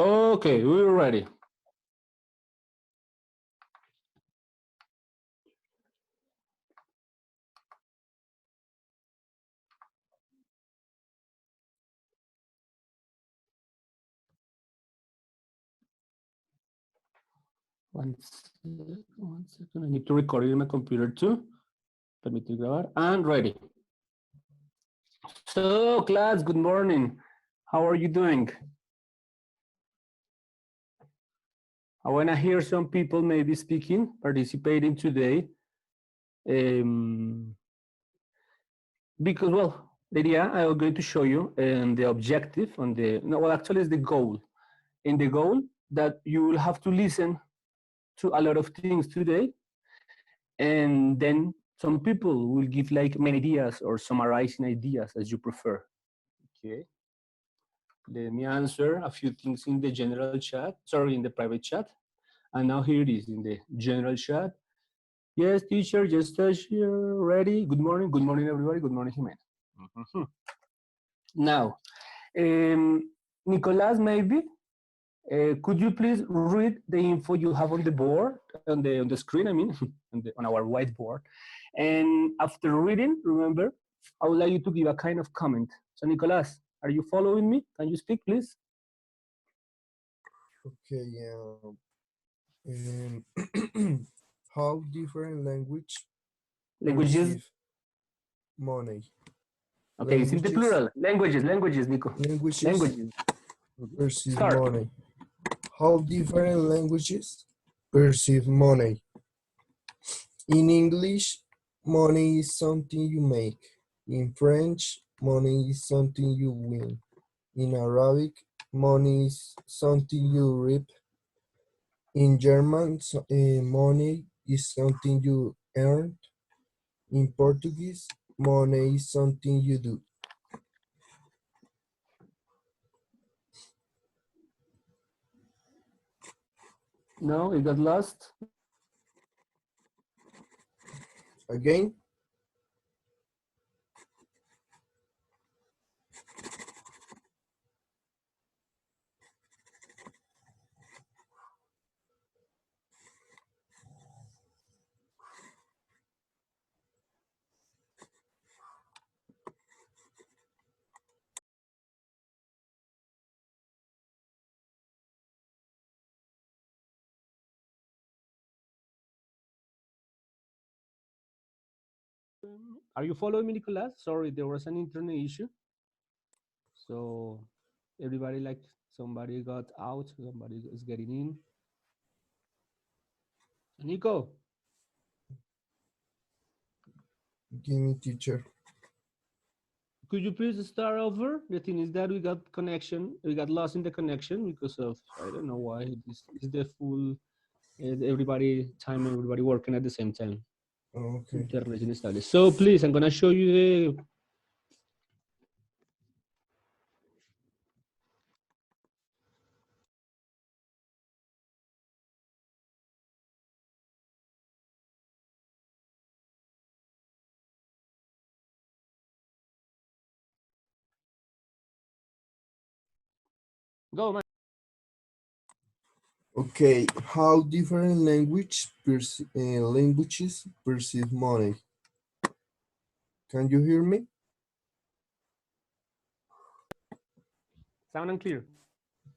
Okay, we're ready. One second. I need to record it in my computer too. Permitir grabar. And ready. So, class, good morning. How are you doing? I want to hear some people maybe speaking, participating today. Because, well, the idea I'm going to show you and the objective on the, no, well, actually, it's the goal. In the goal that you will have to listen to a lot of things today, and then some people will give like many ideas or summarizing ideas as you prefer. Okay. Let me answer a few things in the general chat, sorry, in the private chat. And now here it is in the general chat. Yes, teacher, just ready. Good morning, everybody. Good morning, Jimena. Mm-hmm. Now, Nicolas, maybe could you please read the info you have on the board, on the screen? I mean, on our whiteboard. And after reading, remember, I would like you to give a kind of comment. So, Nicolas, are you following me? Can you speak, please? Okay. How different languages perceive money? Okay, it's in the plural. Languages, Nico. Languages perceive Start. money. How different languages perceive money? In English, money is something you make. In French, money is something you win. In Arabic, money is something you reap. In German, money is something you earn. In Portuguese, money is something you do. No, it got lost. Again? Are you following me, Nicolas? Sorry, there was an internet issue. So everybody like somebody got out, somebody is getting in. Nico. Give me, teacher. Could you please start over? The thing is that we got lost in the connection because of, I don't know why, this is the full, everybody working at the same time. Okay. Internet installed. So please, I'm gonna show you the, go man. Okay, how different languages perceive money? Can you hear me? Sound and clear.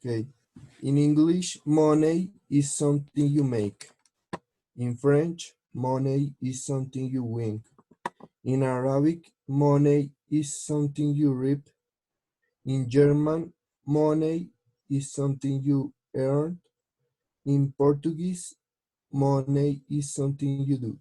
Okay. In English, money is something you make. In French, money is something you win. In Arabic, money is something you reap. In German, money is something you earn. In Portuguese, money is something you do.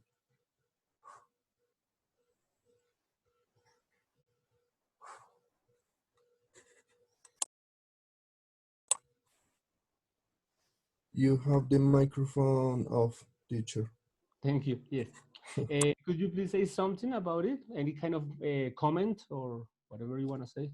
You have the microphone off, teacher. Thank you. Yes. Could you please say something about it? Any kind of comment or whatever you want to say?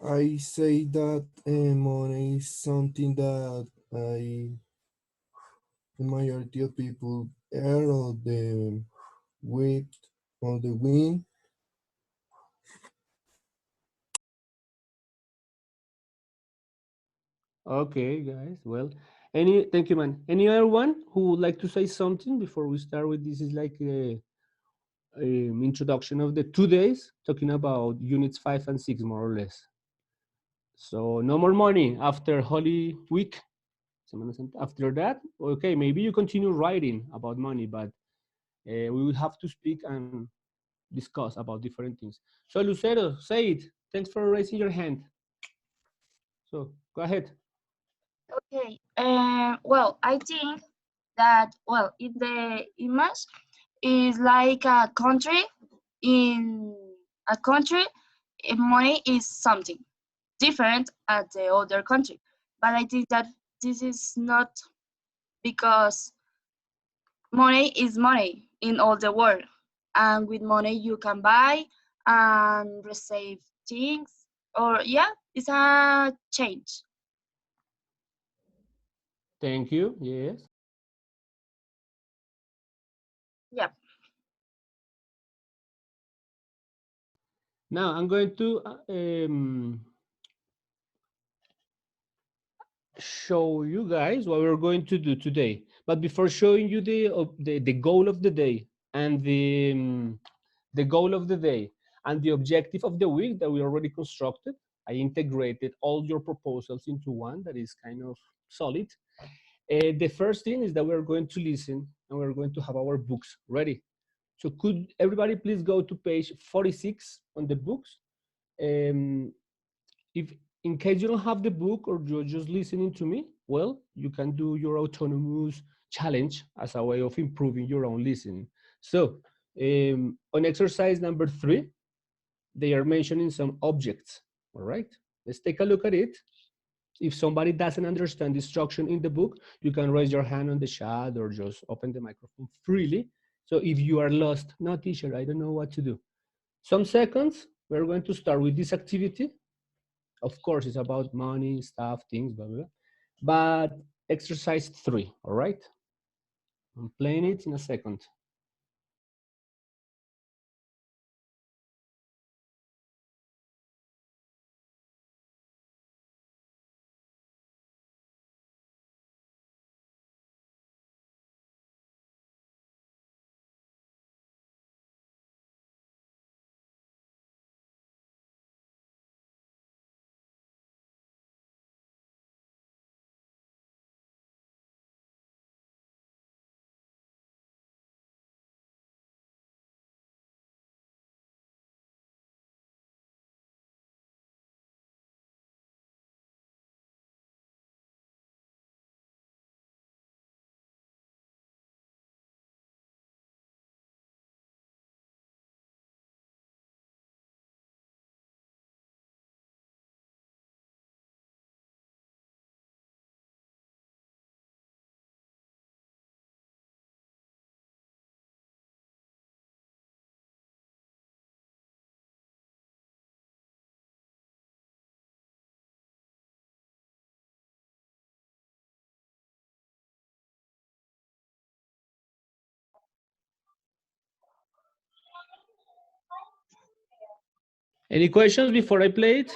I say that money is something that the majority of people earn, or whipped on the wind. Okay, guys. Well, thank you, man. Any other one who would like to say something before we start with this? Is like a introduction of the 2 days, talking about units 5 and 6, more or less. So no more money after Holy Week. After that, okay, maybe you continue writing about money, but we will have to speak and discuss about different things. So Lucero, say it. Thanks for raising your hand. So go ahead. Okay. Well, I think that in the image is like a country. In a country, money is something different at the other country. But I think that this is not because money is money in all the world, and with money you can buy and receive things, or yeah, it's a change. Thank you. Yes. Yeah. Now I'm going to show you guys what we're going to do today. But before showing you the goal of the day and the goal of the day and the objective of the week that we already constructed, I integrated all your proposals into one that is kind of solid. The first thing is that we're going to listen and we're going to have our books ready. So could everybody please go to page 46 on the books? Um, if in case you don't have the book or you're just listening to me, well, you can do your autonomous challenge as a way of improving your own listening. So on exercise number 3, they are mentioning some objects. All right, let's take a look at it. If somebody doesn't understand the instruction in the book, you can raise your hand on the chat or just open the microphone freely. So if you are lost, no teacher, I don't know what to do. Some seconds, we're going to start with this activity. Of course, it's about money, stuff, things, blah, blah, blah. But exercise 3, all right? I'm playing it in a second. Any questions before I play it?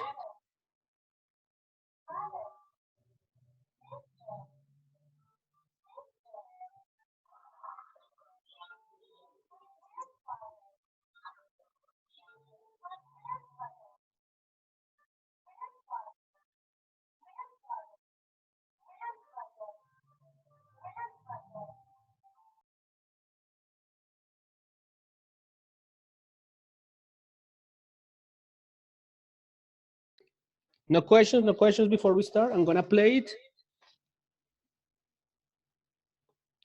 No questions, no questions before we start. I'm gonna play it.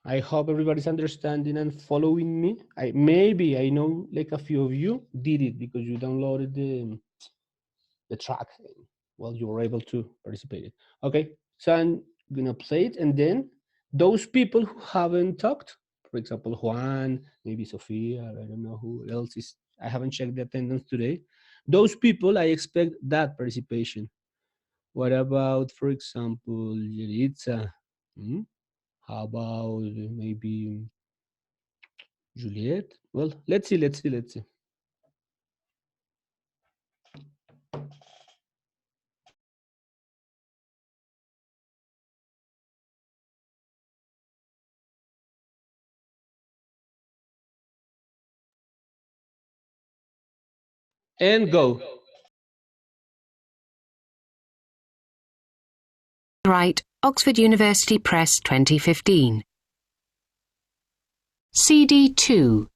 I hope everybody's understanding and following me. Maybe I know like a few of you did it because you downloaded the track. Well, you were able to participate. Okay, so I'm gonna play it, and then those people who haven't talked, for example, Juan, maybe Sofia, I don't know who else is. I haven't checked the attendance today. Those people, I expect that participation. What about, for example, Yeritza? Hmm? How about maybe Juliet. Well, let's see. And go. Right, Oxford University Press 2015. CD 2.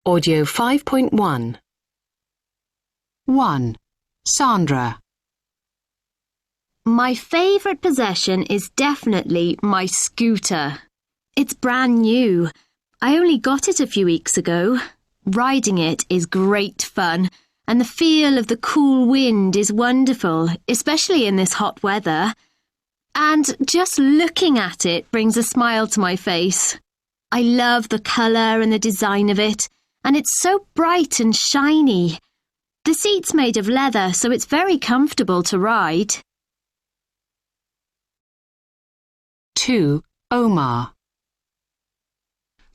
Audio 5.1. 1. Sandra. My favourite possession is definitely my scooter. It's brand new. I only got it a few weeks ago. Riding it is great fun, and the feel of the cool wind is wonderful, especially in this hot weather. And just looking at it brings a smile to my face. I love the colour and the design of it, and it's so bright and shiny. The seat's made of leather, so it's very comfortable to ride. 2. Omar.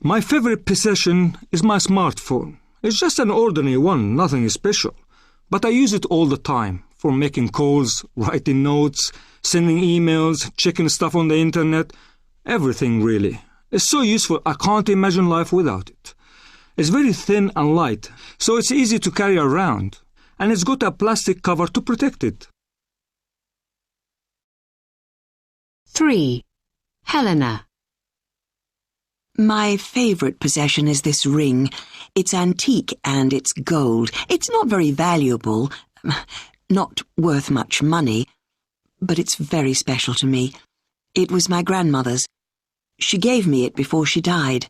My favorite possession is my smartphone. It's just an ordinary one, nothing special. But I use it all the time, for making calls, writing notes, sending emails, checking stuff on the internet. Everything, really. It's so useful I can't imagine life without it. It's very thin and light, so it's easy to carry around. And it's got a plastic cover to protect it. 3. Helena. My favourite possession is this ring. It's antique and it's gold. It's not very valuable, not worth much money, but it's very special to me. It was my grandmother's. She gave me it before she died.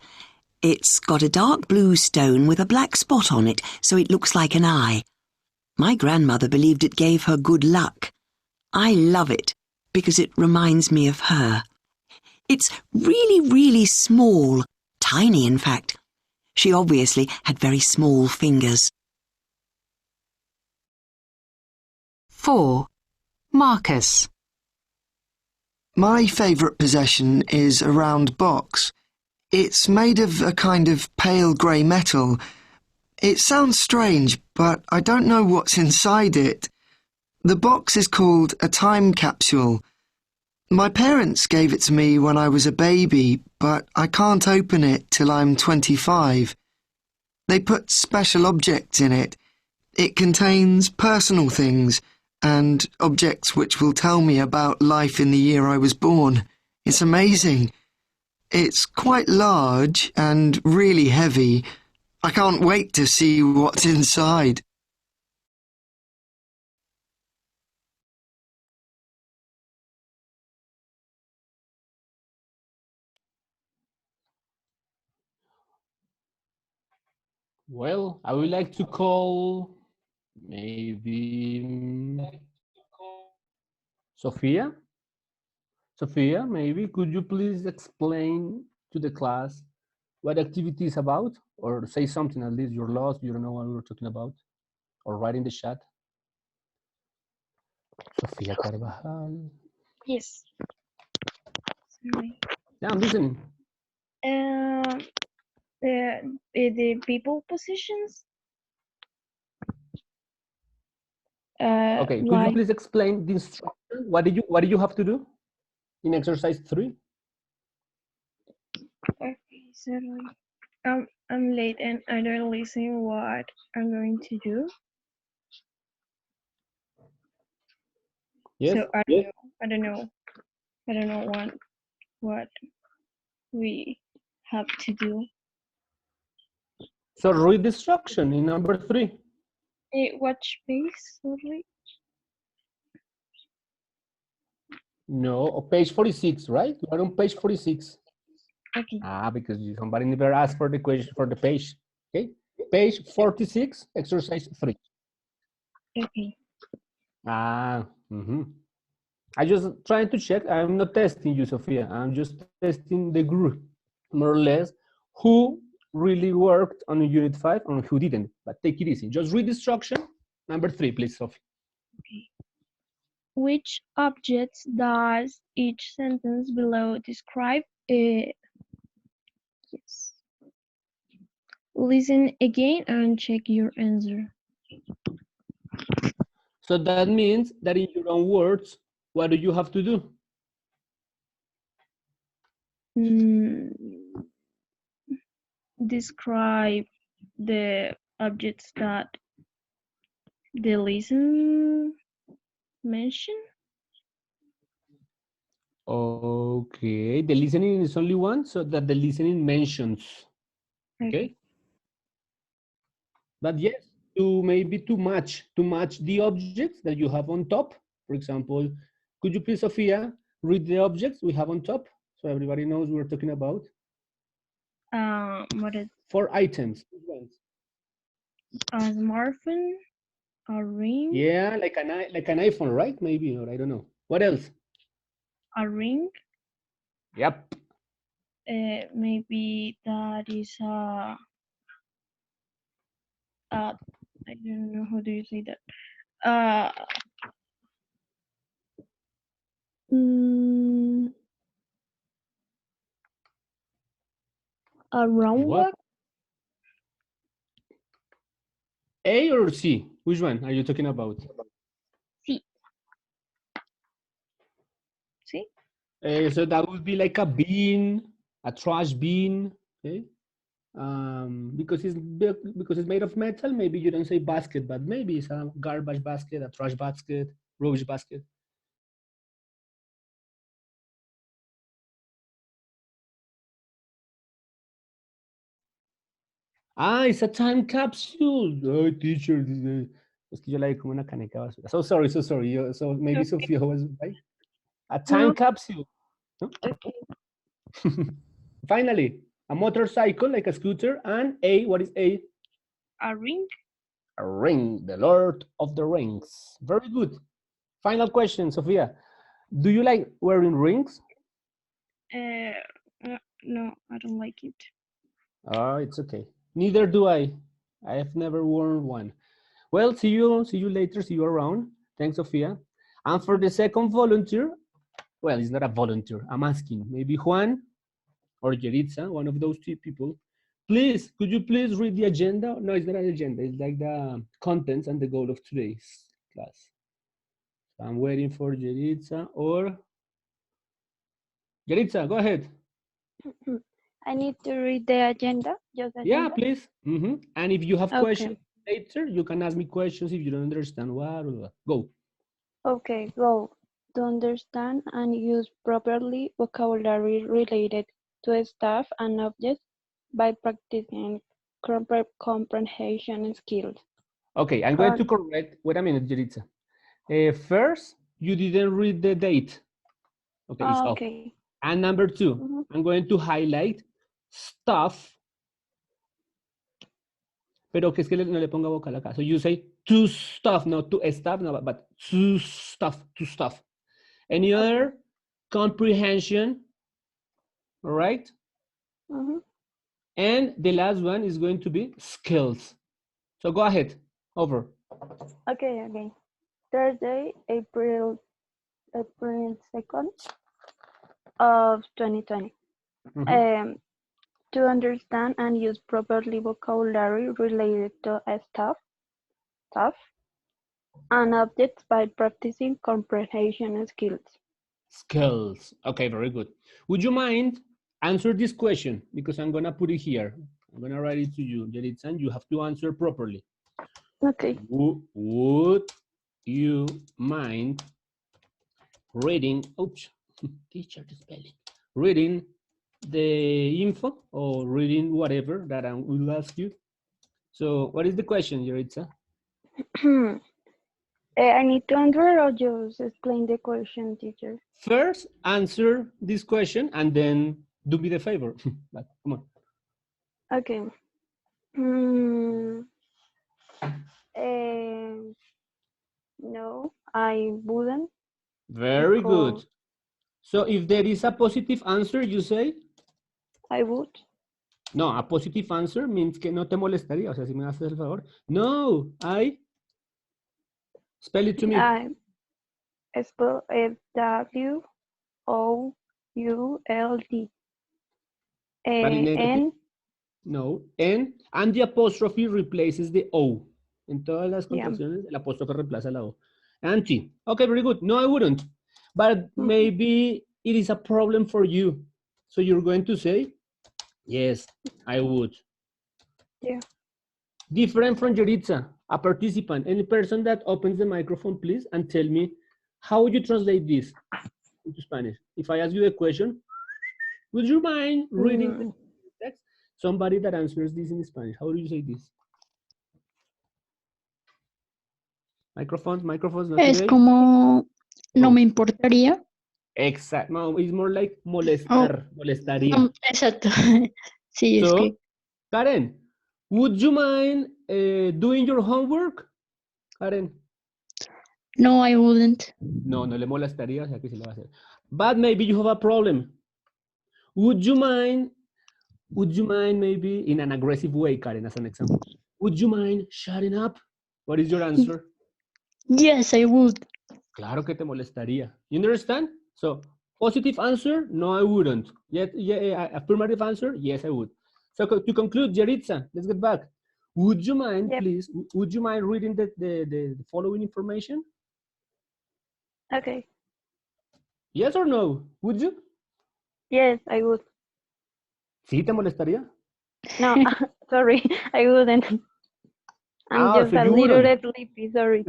It's got a dark blue stone with a black spot on it, so it looks like an eye. My grandmother believed it gave her good luck. I love it because it reminds me of her. It's really, really small, tiny in fact. She obviously had very small fingers. 4. Marcus. My favourite possession is a round box. It's made of a kind of pale grey metal. It sounds strange, but I don't know what's inside it. The box is called a time capsule. My parents gave it to me when I was a baby, but I can't open it till I'm 25. They put special objects in it. It contains personal things and objects which will tell me about life in the year I was born. It's amazing. It's quite large and really heavy. I can't wait to see what's inside. Well, I would like to call maybe Sophia. Sophia, maybe could you please explain to the class what activity is about, or say something at least you're lost, you don't know what we're talking about, or write in the chat. Sofia Carvajal. Yes. Sorry. Yeah, I'm listening. The people positions. Okay, could you please explain the instruction? What did you have to do in exercise 3? Okay, sorry. I'm late and I don't listen what I'm going to do. Yes. So I don't know what we have to do. So read the instruction in number 3. Watch please, sorry. No, page 46, right? You are on page 46. Okay. Because somebody never asked for the question for the page. Okay, page 46, exercise 3. Okay. I just trying to check. I'm not testing you, Sophia. I'm just testing the group, more or less, who really worked on unit 5 and who didn't. But take it easy. Just read the instruction. Number 3, please, Sophia. Okay. Which objects does each sentence below describe? Listen again and check your answer. So that means that in your own words, what do you have to do? Describe the objects that the listen mention. Okay, the listening is only one, so that the listening mentions. Okay. But yes, maybe to match the objects that you have on top. For example, could you please, Sophia, read the objects we have on top so everybody knows we're talking about? What is 4 items. Which ones? a smartphone, a ring, Yeah, like an iPhone, right? Maybe, or I don't know. What else? a ring. Yep. Maybe that is a I don't know how do you say that. A round What? bag. A or C? Which one are you talking about? C. See? So that would be like a bin, a trash bin. Okay. Because it's made of metal, maybe you don't say basket, but maybe it's a garbage basket, a trash basket, rubbish basket. Ah, it's a time capsule. Oh, teacher, es que yo la vi como una caneca de basura. So sorry. So maybe Okay. Sophia was right. A time No. capsule. No? Okay. Finally, a motorcycle like a scooter, and A, what is A? A ring. A ring, the Lord of the Rings. Very good. Final question, Sophia. Do you like wearing rings? No, I don't like it. Oh, it's okay. Neither do I. I have never worn one. Well, see you later. See you around. Thanks, Sophia. And for the second volunteer, well, it's not a volunteer. I'm asking. Maybe Juan or Yeritza, one of those two people. Please, could you please read the agenda? No, it's not an agenda. It's like the contents and the goal of today's class. So I'm waiting for Yeritza or Yeritza. Go ahead. I need to read the agenda. Just the Yeah, agenda. please. And if you have Okay. questions later, you can ask me questions if you don't understand what. Go. Okay, go. To understand and use properly vocabulary related to stuff and objects by practicing comprehension skills. Okay, I'm going to correct. Wait a minute, Yeritza. First, you didn't read the date. Okay, it's off. Okay. And number 2, I'm going to highlight stuff. Pero que es que no le ponga vocal acá. So you say to stuff, not to stuff, no, but to stuff, to stuff. Any other comprehension? All right. And the last one is going to be skills. So go ahead. Over. Okay. Thursday, April 2nd of 2020. To understand and use properly vocabulary related to stuff and objects by practicing comprehension skills. Skills. Okay, very good. Would you mind answer this question? Because I'm gonna put it here. I'm gonna write it to you, Yeritza, and you have to answer properly. Okay. Would you mind reading, oops, teacher spelling, reading the info or reading whatever that I will ask you? So what is the question, Yeritza? I need to answer or just explain the question, teacher? First, answer this question and then do me the favor. But come on. Okay. No, I wouldn't. Very good. So if there is a positive answer, you say? I would. No, a positive answer means que no te molestaría. O sea, si me haces el favor. No, I. Spell it to me. I spell WOULD. But in negative? No. And the apostrophe replaces the O. En todas las Yeah. contracciones, el apóstrofe reemplaza la O. Anti. Okay, very good. No, I wouldn't. But maybe it is a problem for you. So you're going to say, yes, I would. Yeah. Different from Yeritza, a participant, any person that opens the microphone, please, and tell me, how would you translate this into Spanish? If I ask you the question, would you mind reading the text? Somebody that answers this in Spanish, how do you say this? Microphones, not Es today? como, no Oh. me importaría. Exact. No, it's more like molestar, molestaría. Exacto. Sí, es So, que Karen, would you mind doing your homework? Karen. no, I wouldn't. No, no le molestaría, o sea que sí lo va a hacer. But maybe you have a problem. Would you mind maybe in an aggressive way, Karen, as an example? Would you mind shutting up? What is your answer? Yes, I would. Claro que te molestaría. You understand? So, positive answer, no, I wouldn't. Yet, yeah, affirmative answer, yes, I would. So to conclude, Yeritza, let's get back. Would you mind, please, would you mind reading the following information? Okay. Yes or no? Would you? Yes, I would. ¿Sí te molestaría? No, sorry, I wouldn't. I'm just so a you little wouldn't. sleepy, sorry.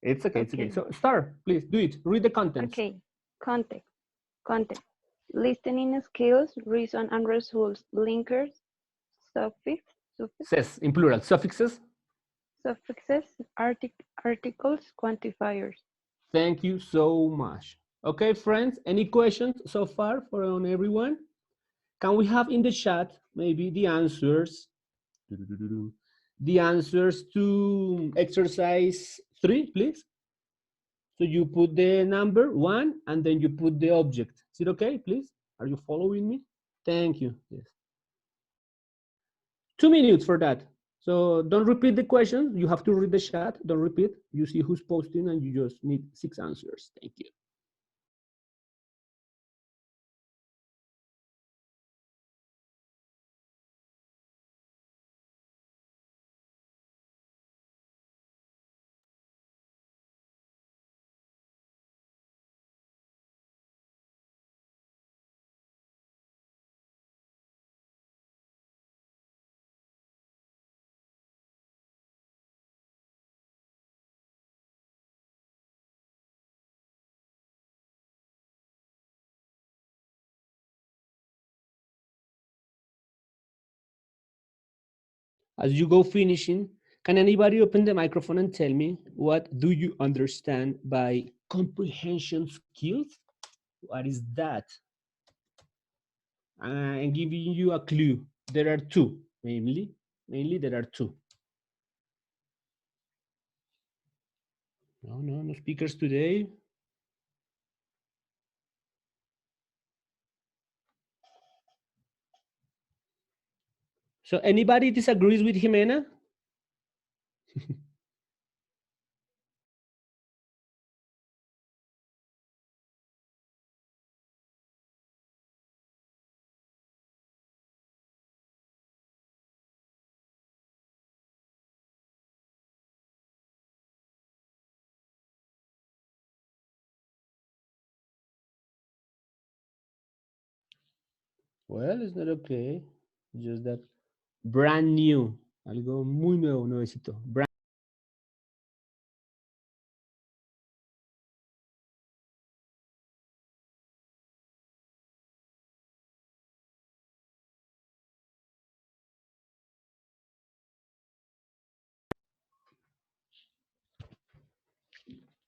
It's okay, it's okay. So, Star, please do it. Read the contents. Okay, context. Listening skills, reason and results, linkers, Says, in plural, suffixes. suffixes, articles, quantifiers. Thank you so much. Okay, friends, any questions so far from everyone? Can we have in the chat maybe the answers? The answers to exercise 3, please. So you put the number 1 and then you put the object. Is it okay, please? Are you following me? Thank you. Yes. 2 minutes for that. So don't repeat the questions. You have to read the chat. Don't repeat. You see who's posting and you just need 6 answers. Thank you. As you go finishing, can anybody open the microphone and tell me what do you understand by comprehension skills? What is that? I'm giving you a clue. There are 2, mainly there are 2. No speakers today. So anybody disagrees with Jimena? Well, it's not okay. Just that brand new. Algo muy nuevo, nuevecito. Brand.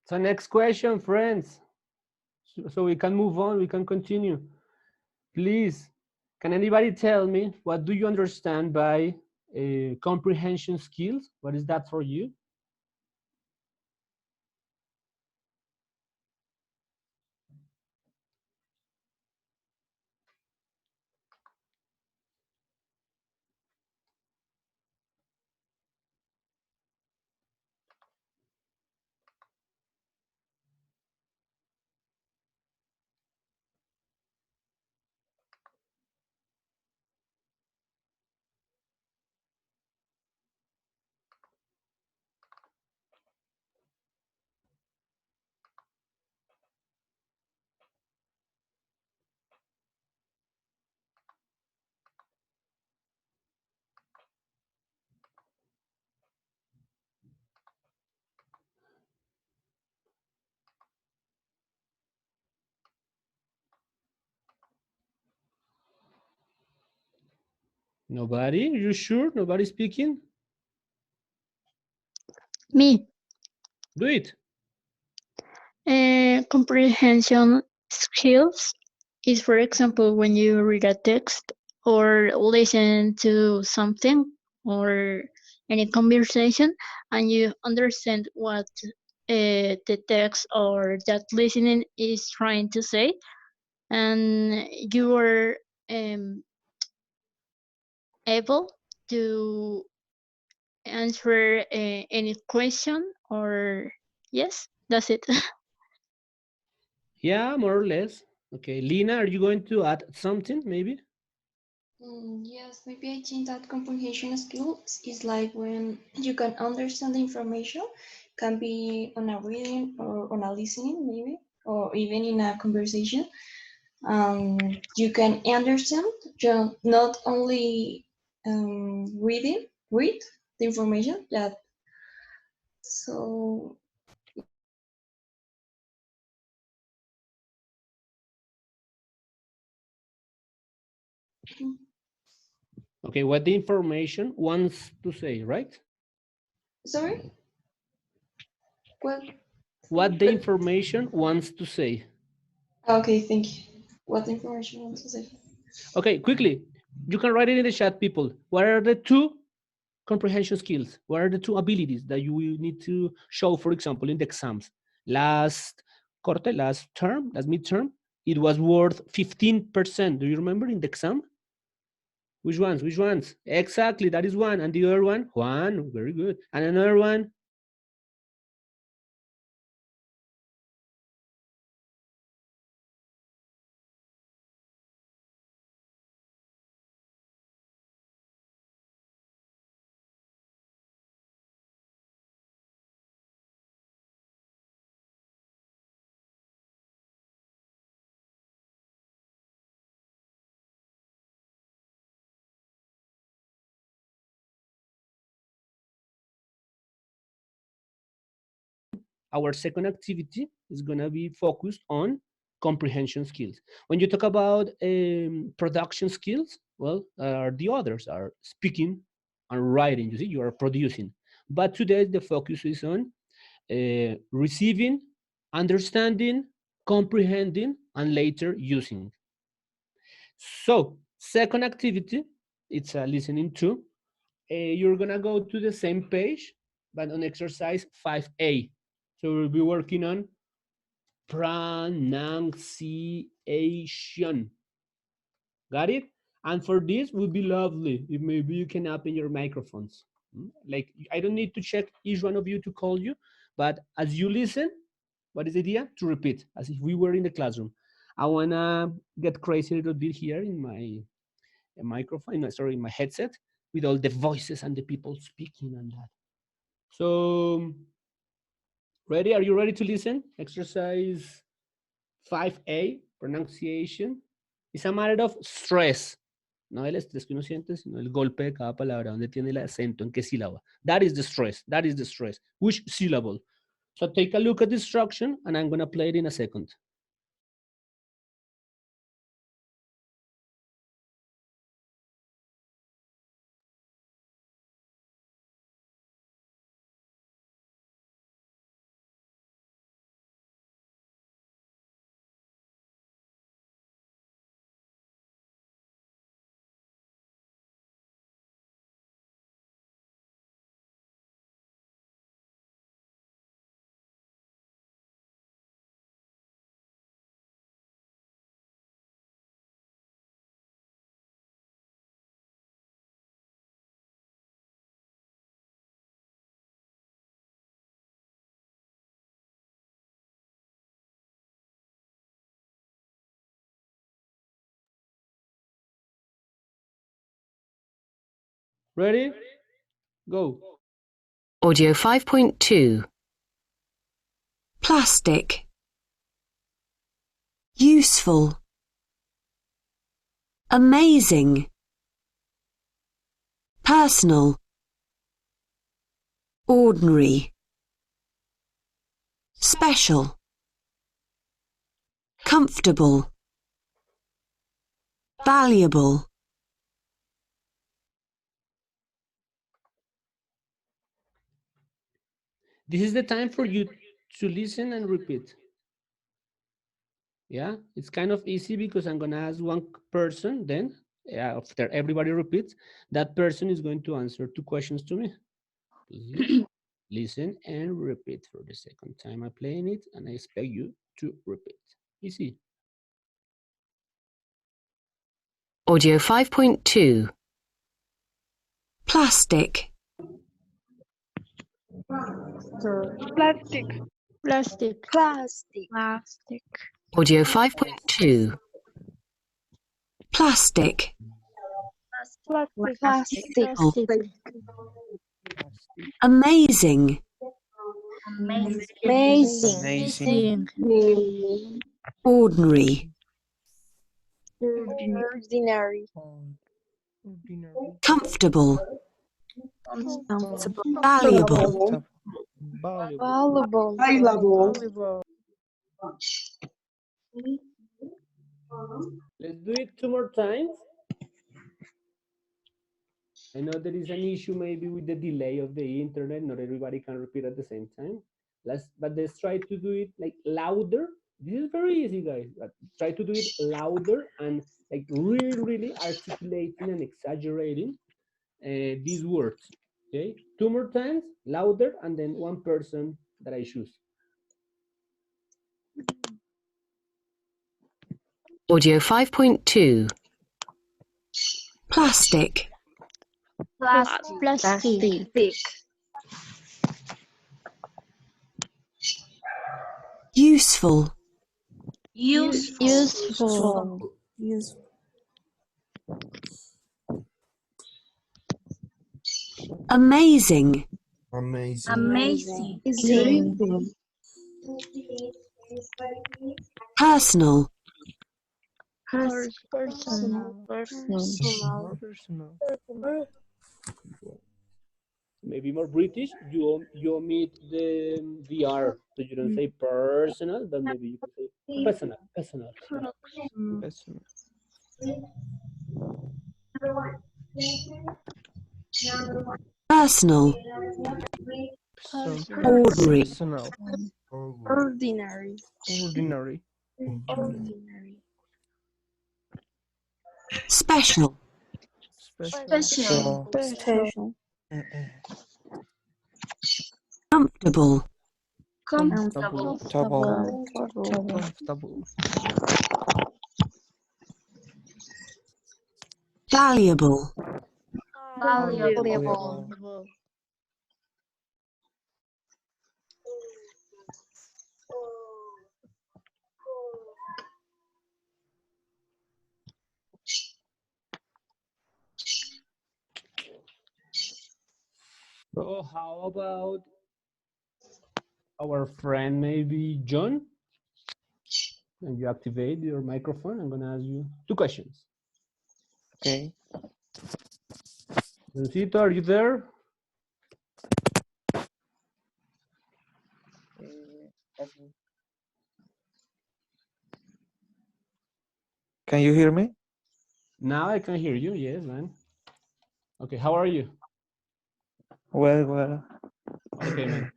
So next question, friends. So we can move on, we can continue. Please, can anybody tell me what do you understand by comprehension skills? What is that for you? Nobody? You sure? Nobody speaking? Me. Do it. Comprehension skills is, for example, when you read a text or listen to something or any conversation and you understand what the text or that listening is trying to say, and you are able to answer any question, or yes, that's it. Yeah, more or less. Okay, Lina, are you going to add something maybe? Yes, maybe I think that comprehension skills is like when you can understand the information, can be on a reading or on a listening maybe, or even in a conversation. You can understand not only read the information that so Okay, what the information wants to say, right? sorry. Well, What the information wants to say. okay, thank you. What information wants to say? Okay, quickly. You can write it in the chat, people. What are the two comprehension skills? What are the two abilities that you will need to show, for example, in the exams? Last term, last midterm, it was worth 15%. Do you remember in the exam? Which ones? Which ones? Exactly, that is one. And the other one? One, very good. And another one? Our second activity is going to be focused on comprehension skills. When you talk about production skills, well, the others are speaking and writing. You see, you are producing. But today the focus is on receiving, understanding, comprehending, and later using. So, second activity, it's a listening to. You're gonna go to the same page, but on exercise 5A. So we'll be working on pronunciation. Got it? And for this would be lovely if maybe you can open your microphones. Like, I don't need to check each one of you to call you, but as you listen, what is the idea? To repeat, as if we were in the classroom. I wanna get crazy a little bit here in my microphone, sorry, in my headset, with all the voices and the people speaking and that. So, ready? Are you ready to listen? Exercise 5A, pronunciation. It's a matter of stress. No el estrés que uno siente, sino el golpe de cada palabra, donde tiene el acento, en qué sílaba. That is the stress. That is the stress. Which syllable? So take a look at the instruction, and I'm going to play it in a second. Ready? Go. Audio 5.2. Plastic. Useful. Amazing. Personal. Ordinary. Special. Comfortable. Valuable. This is the time for you to listen and repeat. Yeah, it's kind of easy because I'm gonna ask one person, then after everybody repeats, that person is going to answer 2 questions to me. Please listen and repeat for the second time I'm playing it, and I expect you to repeat. Easy. Audio 5.2. Plastic. Plastic. Plastic. Plastic. Plastic. Audio 5.2. Plastic. Plastic. Plastic. Amazing. Amazing. Ordinary. Ordinary. Comfortable. Valuable. Valuable. Let's do it 2 more times. I know there is an issue maybe with the delay of the internet. Not everybody can repeat at the same time. But let's try to do it like louder. This is very easy, guys. But try to do it louder and like really articulating and exaggerating these words. Okay, 2 more times, louder, and then one person that I choose. Audio 5.2. Plastic. Plastic. Useful. Useful. Amazing. Amazing. Personal. Personal. Maybe more British, you omit the R, so you don't say personal, but maybe you could say personal. Personal. Ordinary. Ordinary. Special. Comfortable. Valuable. So how about our friend maybe John? And you activate your microphone. I'm gonna ask you 2 questions. Okay. Johncito, are you there? Can you hear me? Now I can hear you. Yes, man. Okay, how are you? Well. Okay, man.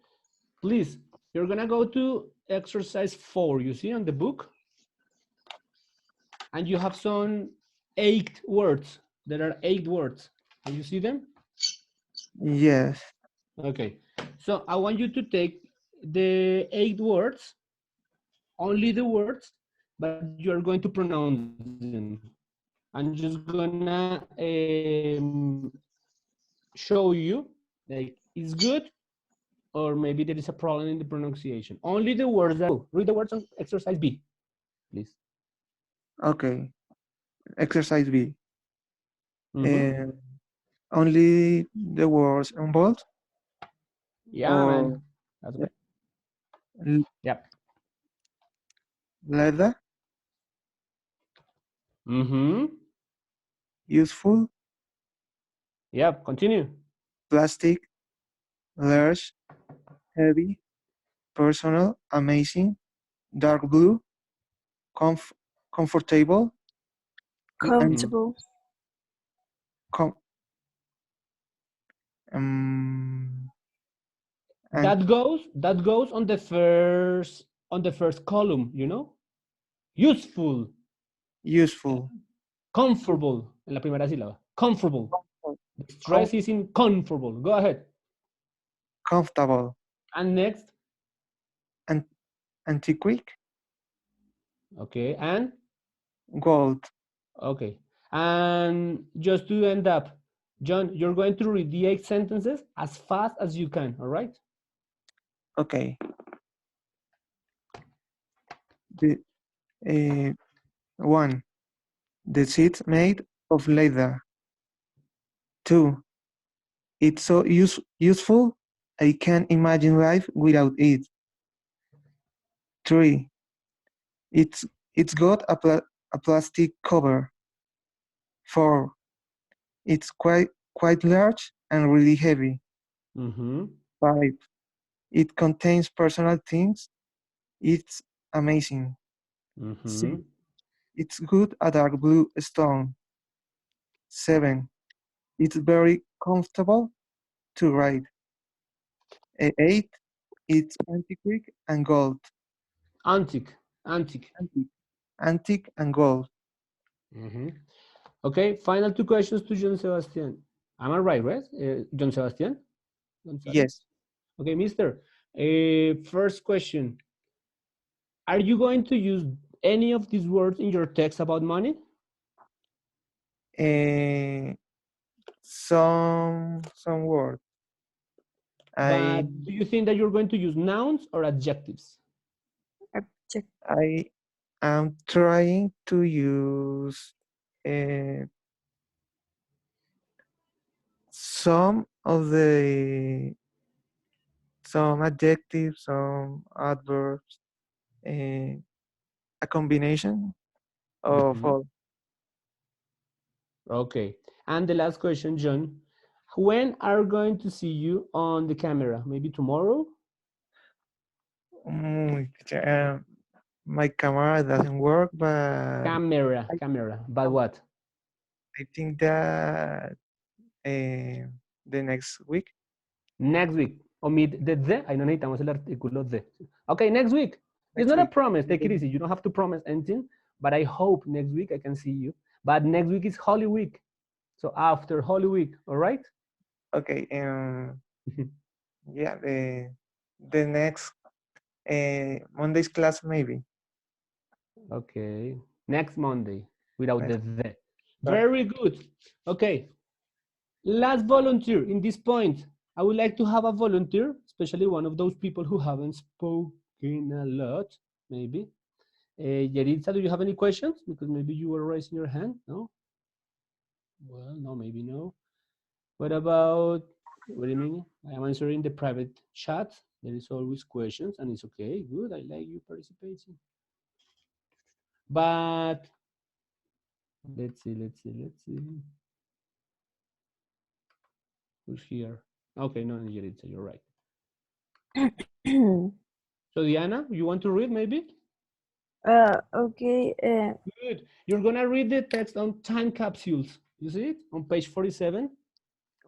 Please, you're gonna go to exercise 4. You see on the book, and you have some 8 words. There are 8 words. Can you see them? Yes. Okay. So I want you to take the 8 words, only the words, but you're going to pronounce them. I'm just gonna show you like it's good or maybe there is a problem in the pronunciation. Only the words that read the words on exercise B, please. Okay. Exercise B. Only the words involved? Yeah, man. That's good. Yep. Leather? Useful? Yep, continue. Plastic? Large? Heavy? Personal? Amazing? Dark blue? Comfortable? And That goes on the first column, you know? Useful, useful. comfortable, en la primera sílaba. Comfortable. The stress Com- is in comfortable. Go ahead. comfortable. And next, Antiquick. okay, and Gold. okay. And just to end up, John, you're going to read the 8 sentences as fast as you can, all right? Okay. The 1. The seat made of leather. 2. It's so useful, I can't imagine life without it. 3. It's got a plastic cover. 4. It's quite large and really heavy. 5. It contains personal things. It's amazing. 6. It's good a dark blue stone. 7. It's very comfortable to ride. 8. It's antique and gold. Antique. Antique and gold. Okay, final 2 questions to John Sebastian. Am I right? John Sebastian? Yes. Okay, mister. First question. Are you going to use any of these words in your text about money? Some words. But do you think that you're going to use nouns or adjectives? I am trying to use some adjectives, some adverbs, a combination of all. Okay. And the last question, John. When are we going to see you on the camera? Maybe tomorrow? My camera doesn't work, but Camera. But what? I think that the next week. Next week. Omit the the. Ahí no necesitamos el artículo de. Okay, next week. It's not a promise. Take it easy. You don't have to promise anything. But I hope next week I can see you. But next week is Holy Week. So after Holy Week, all right? Okay. Yeah, the next Monday's class maybe. Okay. Next Monday without the. Very good. Okay. Last volunteer in this point. I would like to have a volunteer, especially one of those people who haven't spoken a lot, maybe. Yeritza, do you have any questions? Because maybe you were raising your hand, no? Well, no, maybe no. What about, what do you mean? I am answering the private chat. There is always questions and it's okay. Good, I like you participating. But let's see. Who's here? Okay, no, Yeritza, you're right. So Diana, you want to read maybe? Okay. Good. You're gonna read the text on time capsules. You see it on page 47?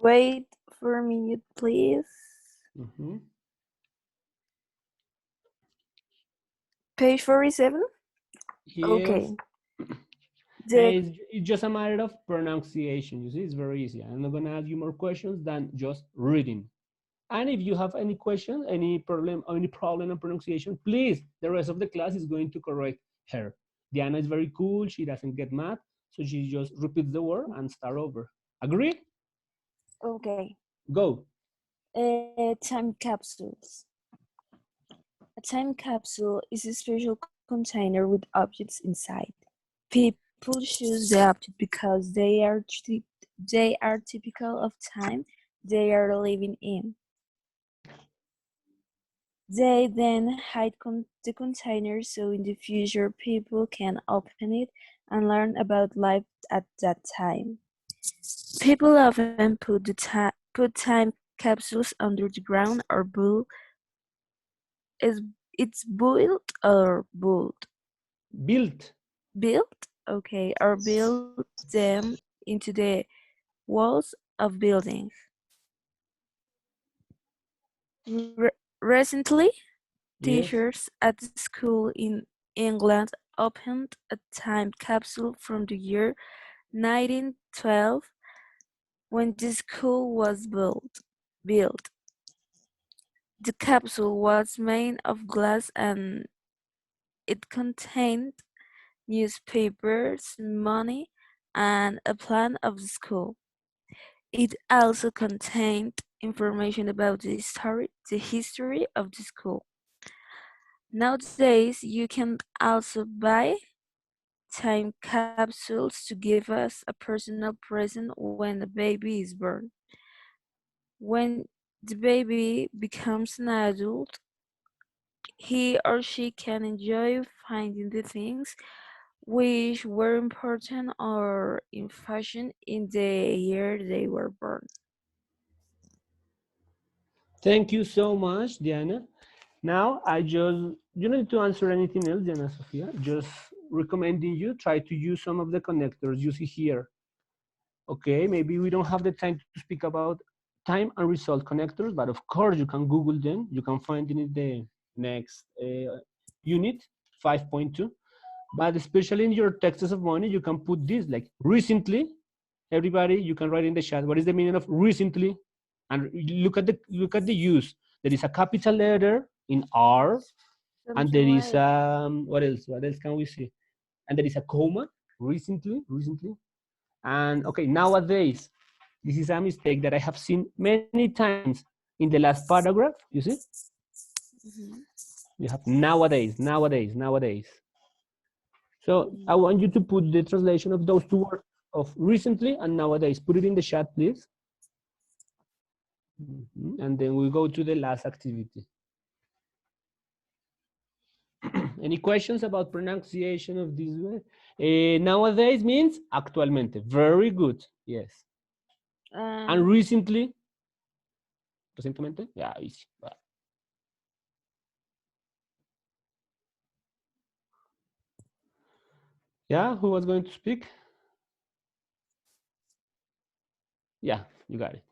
Wait for a minute, please. Page 47? Yes. Okay. It's just a matter of pronunciation. You see, it's very easy. I'm not gonna ask you more questions than just reading. And if you have any question, any problem on pronunciation, please, the rest of the class is going to correct her. Diana is very cool. She doesn't get mad. So she just repeats the word and start over. Agree? Okay. Go. Time capsules. A time capsule is a special container with objects inside. People choose the object because they are typical of time they are living in. They then hide the container so in the future people can open it and learn about life at that time. People often put time capsules under the ground or it's built or built? Built? Okay, or build them into the walls of buildings. Recently, Yes. teachers at the school in England opened a time capsule from the year 1912 when the school was built. The capsule was made of glass and it contained newspapers, money, and a plan of the school. It also contained information about the history of the school. Nowadays, you can also buy time capsules to give us a personal present when a baby is born. When the baby becomes an adult, he or she can enjoy finding the things which were important or in fashion in the year they were born. Thank you so much, Diana. Now, you don't need to answer anything else, Diana Sofia. Just recommending you try to use some of the connectors you see here. Okay, maybe we don't have the time to speak about time and result connectors, but of course you can Google them. You can find it in the next unit, 5.2. But especially in your texts of money, you can put this like recently. Everybody, you can write in the chat what is the meaning of recently, and look at the use. There is a capital letter in R, and there is what else? What else can we see? And there is a comma. Recently. And okay, nowadays, this is a mistake that I have seen many times in the last paragraph. You see? You have nowadays. So I want you to put the translation of those two words of recently and nowadays. Put it in the chat, please. And then we go to the last activity. Any questions about pronunciation of this word? Nowadays means actualmente. Very good. Yes. And recently? Recientemente? Yeah, easy. Yeah, who was going to speak? Yeah, you got it.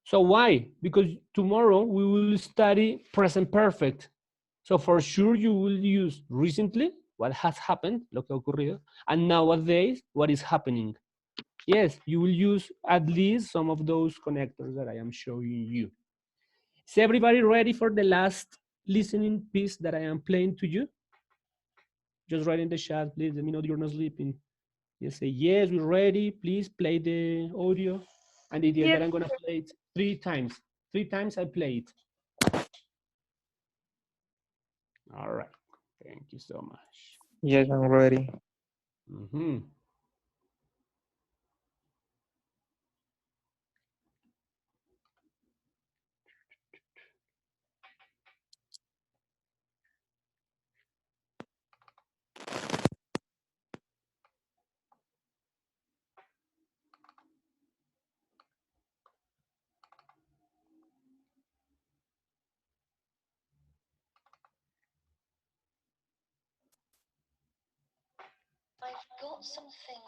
So why? Because tomorrow we will study present perfect. So for sure you will use recently, what has happened, lo que ha ocurrido, and nowadays, what is happening. Yes, you will use at least some of those connectors that I am showing you. Is everybody ready for the last listening piece that I am playing to you? Just write in the chat, please. Let me know you're not sleeping. Just say, yes, we're ready. Please play the audio. And the idea that I'm going to play it 3 times. 3 times I play it. All right. Thank you so much. Yes, I'm ready. I've got something.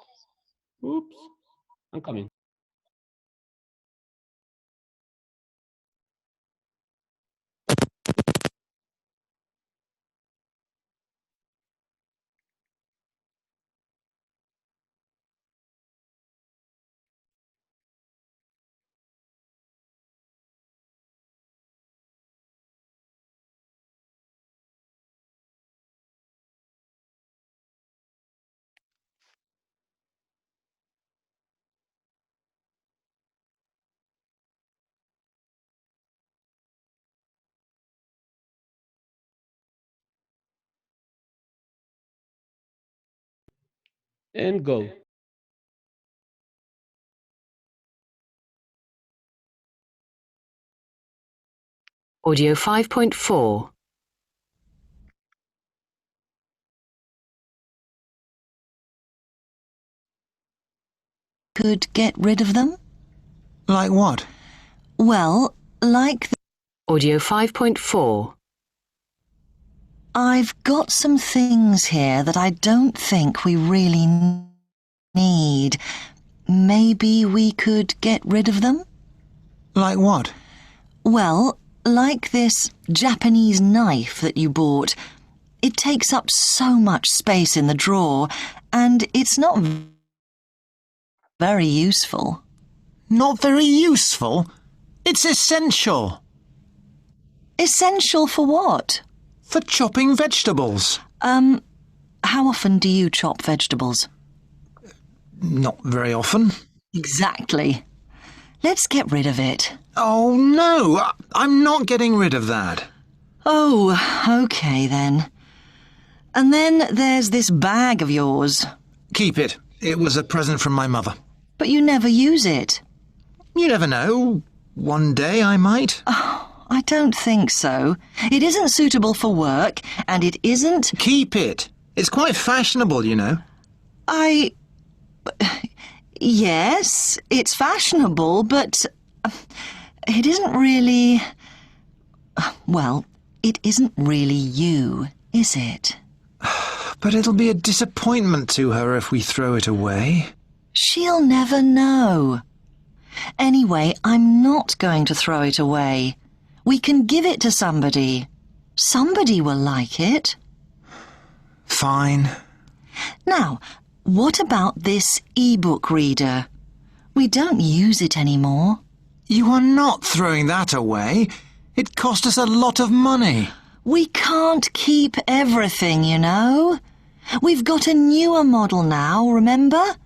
Oops. I'm coming. And go. Audio 5.4. Could get rid of them? Like what? Well, like... Audio 5.4. I've got some things here that I don't think we really need. Maybe we could get rid of them? Like what? Well, Like this Japanese knife that you bought. It takes up so much space in the drawer, and it's not very useful. Not very useful? It's essential. Essential for what? For chopping vegetables. How often do you chop vegetables? Not very often. Exactly. Let's get rid of it. Oh, no, I'm not getting rid of that. Oh, okay then. And then there's this bag of yours. Keep it. It was a present from my mother. But you never use it. You never know. One day I might. Oh, I don't think so. It isn't suitable for work, and it isn't... Keep it. It's quite fashionable, you know. Yes, it's fashionable, but it isn't really... Well, it isn't really you, is it? But it'll be a disappointment to her if we throw it away. She'll never know. Anyway, I'm not going to throw it away. We can give it to somebody. Somebody will like it. Fine. Now, what about this e-book reader? We don't use it anymore. You are not throwing that away. It cost us a lot of money. We can't keep everything, you know. We've got a newer model now, remember?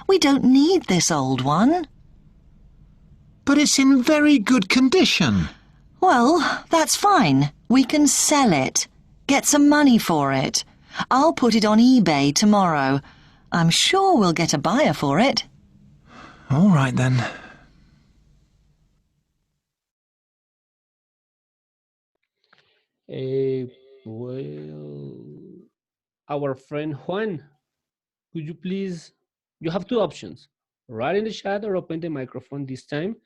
We don't need this old one. But it's in very good condition. Well, that's fine. We can sell it. Get some money for it. I'll put it on eBay tomorrow. I'm sure we'll get a buyer for it. All right, then. Well, our friend Juan, could you please, you have two options, write in the chat or open the microphone this time.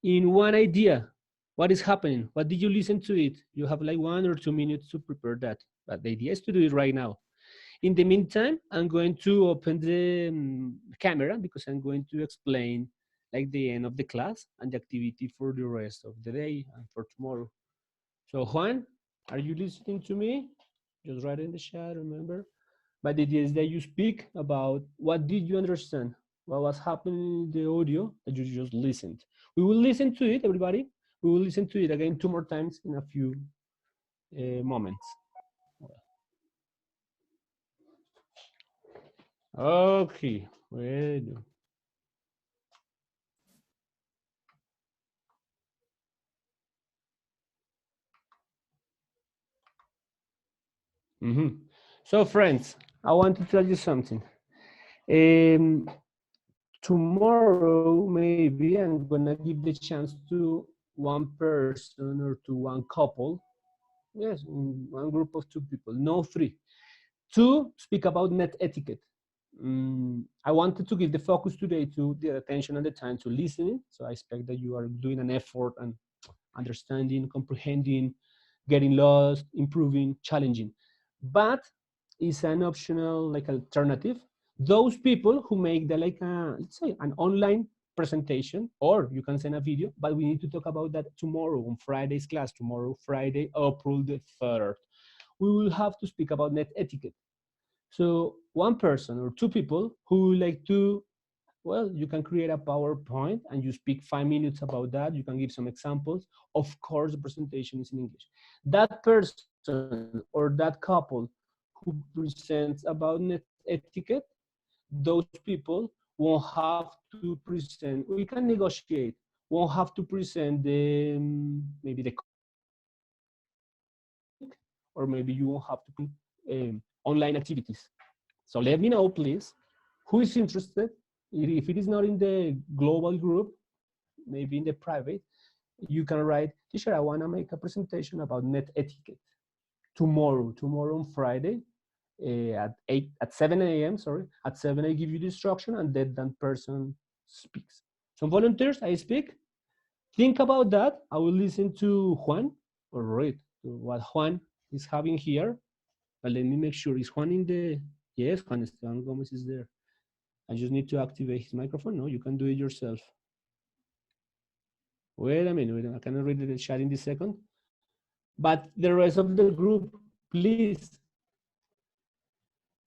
In one idea, what is happening? What did you listen to it? You have like 1 or 2 minutes to prepare that, but the idea is to do it right now. In the meantime, I'm going to open the camera because I'm going to explain like the end of the class and the activity for the rest of the day and for tomorrow. So Juan, are you listening to me? Just write in the chat, remember? But the idea is that you speak about what did you understand? What was happening in the audio that you just listened? We will listen to it, everybody. We will listen to it again 2 more times in a few moments. Okay, bueno. So friends, I want to tell you something. Tomorrow, maybe I'm gonna give the chance to one person or to one couple. Yes, one group of 2 people, no 3. To speak about net etiquette. I wanted to give the focus today to the attention and the time to listening. So I expect that you are doing an effort and understanding, comprehending, getting lost, improving, challenging. But it's an optional like alternative. Those people who make the like let's say an online presentation, or you can send a video, but we need to talk about that tomorrow on Friday's class. Tomorrow, Friday, April the 3rd. We will have to speak about net etiquette. So one person or 2 people who like to, well, you can create a PowerPoint and you speak 5 minutes about that. You can give some examples. Of course, the presentation is in English. That person or that couple who presents about net etiquette, those people won't have to present, we can negotiate, won't have to present the, maybe the, or maybe you won't have to online activities. So let me know, please, who is interested. If it is not in the global group, maybe in the private, you can write, teacher, I want to make a presentation about net etiquette tomorrow on Friday at 7 a.m. Sorry, at 7 I give you the instruction and then that person speaks. Some volunteers, I speak. Think about that. I will listen to Juan or read what Juan is having here. But let me make sure, is Juan in the, yes, Juan Esteban Gomez is there. I just need to activate his microphone. No, you can do it yourself. Wait a minute, I cannot read the chat in this second. But the rest of the group, please.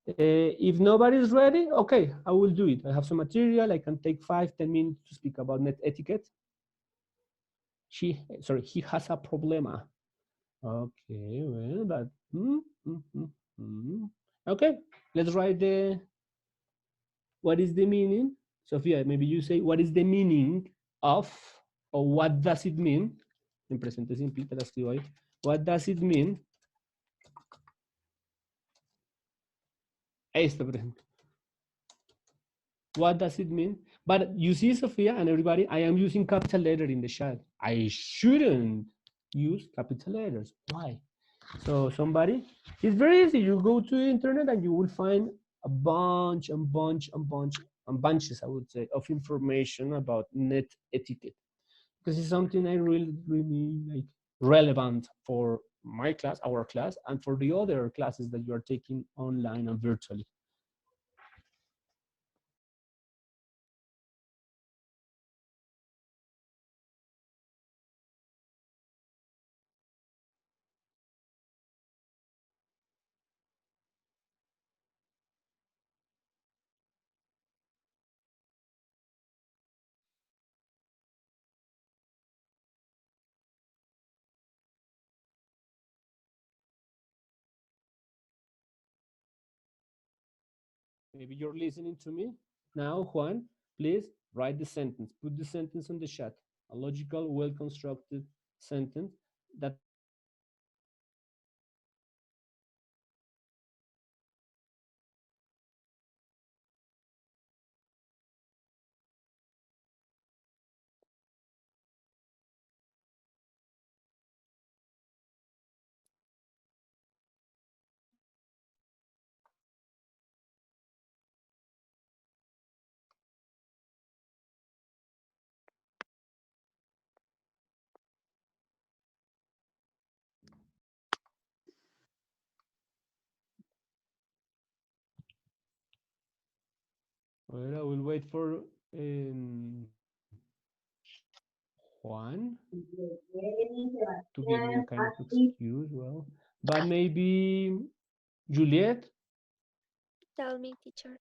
If nobody's ready, okay, I will do it. I have some material. I can take 5-10 minutes to speak about net etiquette. He has a problema. Okay, well, but okay, let's write what is the meaning? Sofia, maybe you say what is the meaning of, or what does it mean? En presente simple te la escribo ahí. What does it mean? Esto, por ejemplo. What does it mean? But you see, Sophia and everybody, I am using capital letter in the chat. I shouldn't use capital letters. Why? So somebody, it's very easy. You go to the internet and you will find a bunch and bunches, I would say, of information about net etiquette. This is something I really like relevant for my class, our class, and for the other classes that you are taking online and virtually. Maybe you're listening to me. Now, Juan, please write the sentence. Put the sentence on the chat. A logical, well-constructed sentence that well, I will wait for Juan to give me a kind of excuse. Well, but maybe Juliet. Tell me, teacher.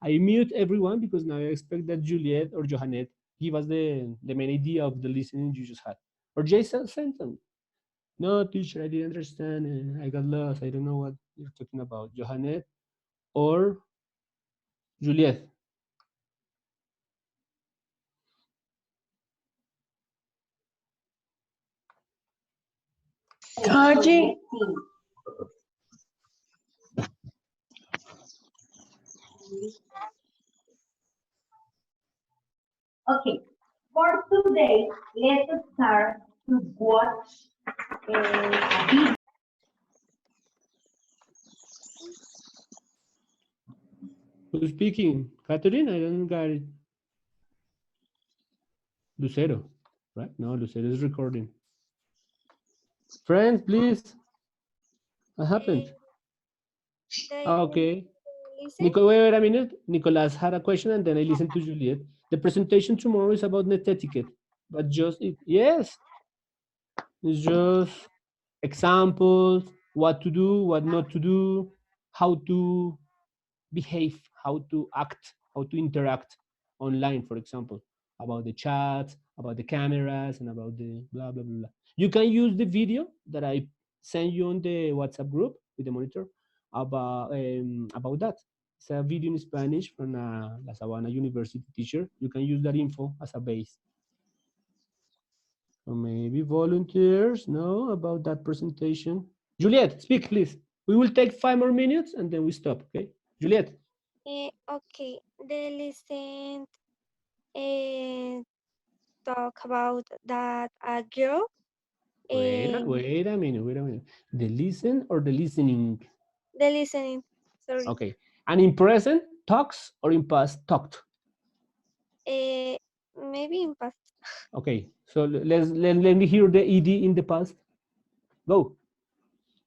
I mute everyone because now I expect that Juliet or Johannet give us the main idea of the listening you just had. Or Jason Fenton. No, teacher, I didn't understand. I got lost. I don't know what you're talking about. Johannet or Juliet. Kaji. Okay, for today, let's start to watch a video. Who's speaking? Catherine? I don't got it. Lucero, right? No, Lucero is recording. Friends, please. What happened? Okay. Nico, wait a minute. Nicolas had a question and then I listened to Juliet. The presentation tomorrow is about net etiquette, but yes, it's just examples, what to do, what not to do, how to behave, how to act, how to interact online, for example, about the chat, about the cameras, and about the blah, blah, blah, blah. You can use the video that I sent you on the WhatsApp group with the monitor about that. It's a video in Spanish from a La Sabana University teacher. You can use that info as a base. Or maybe volunteers know about that presentation. Juliet, speak, please. We will take 5 more minutes and then we stop, okay? Juliet. Okay, the lesson talk about that a girl. Wait a minute. The listen or the listening? The listening, sorry. Okay. And in present, talks or in past, talked? Maybe in past. Okay, so let me hear the ED in the past. Go.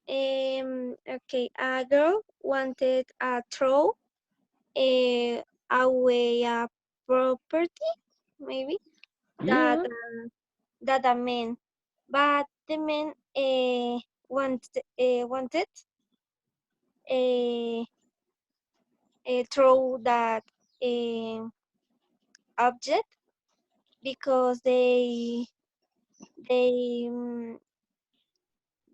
Okay, a girl wanted to throw away a property, maybe, Yeah. that a man, but the man wanted throw that object because they mm,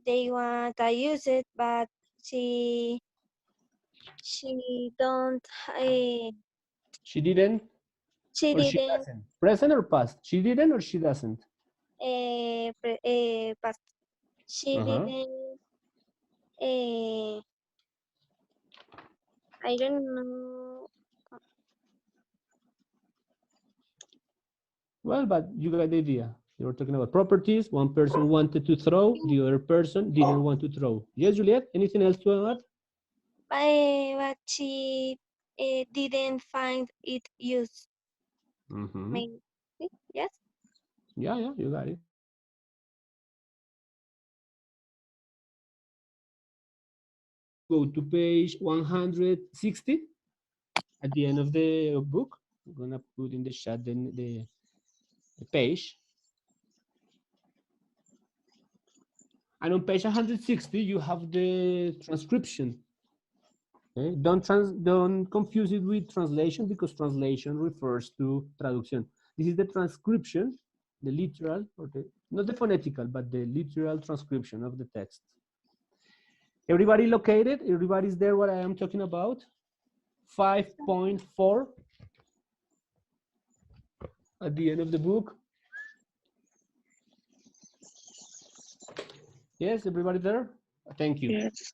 they want to use it, but she don't She didn't she or she didn't doesn't. Present or past? She didn't or she doesn't? but she Uh-huh. didn't I don't know. Well, but you got the idea. You were talking about properties. One person wanted to throw, the other person didn't want to throw. Yes, Juliet, anything else to add? But she didn't find it used. Mm-hmm. Maybe yes. Yeah, you got it. Go to page 160 at the end of the book. I'm gonna put in the chat the page. And on page 160, you have the transcription. Okay? Don't confuse it with translation, because translation refers to traducción. This is the transcription, the literal, or not the phonetical, but the literal transcription of the text. Everybody located? Everybody's there what I am talking about? 5.4 at the end of the book. Yes, everybody there? Thank you. Yes.